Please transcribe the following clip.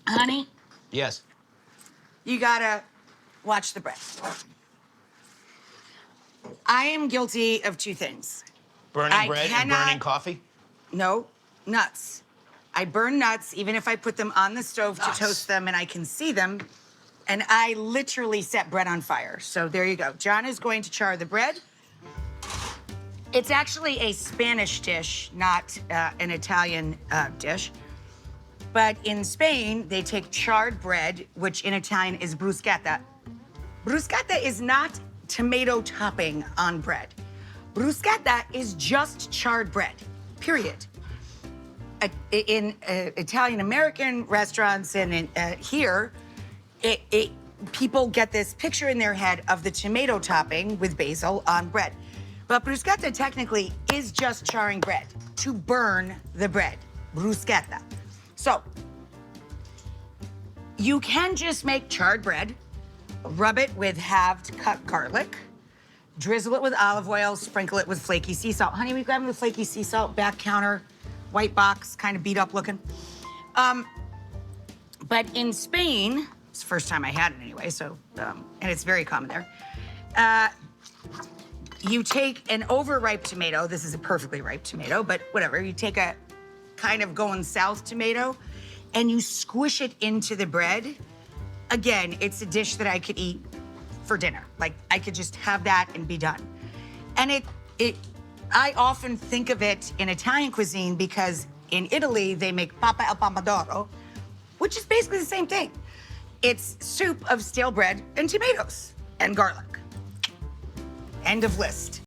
Honey, Yes. you gotta watch the bread. I am guilty of two things. Burning bread and burning coffee? No, nuts. I burn nuts even if I put them on the stove to Nuts. toast them and I can see them. And I literally set bread on fire. So there you go. John is going to char the bread. It's actually a Spanish dish, not an Italian dish. But in Spain, they take charred bread, which in Italian is bruschetta. Bruschetta is not tomato topping on bread. Bruschetta is just charred bread, period. In Italian-American restaurants and here, people get this picture in their head of the tomato topping with basil on bread. But bruschetta technically is just charring bread to burn the bread, bruschetta. So you can just make charred bread, rub it with halved cut garlic, drizzle it with olive oil, sprinkle it with flaky sea salt. Honey, we grab the flaky sea salt, back counter, white box, kind of beat up looking. But in Spain, it's the first time I had it anyway, so, and it's very common there. You take an overripe tomato. This is a perfectly ripe tomato, but whatever. You take a kind of going south tomato and you squish it into the bread. Again, it's a dish that I could eat for dinner. Like, I could just have that and be done. And I often think of it in Italian cuisine because in Italy, they make papa al pomodoro, which is basically the same thing. It's soup of stale bread and tomatoes and garlic. End of list.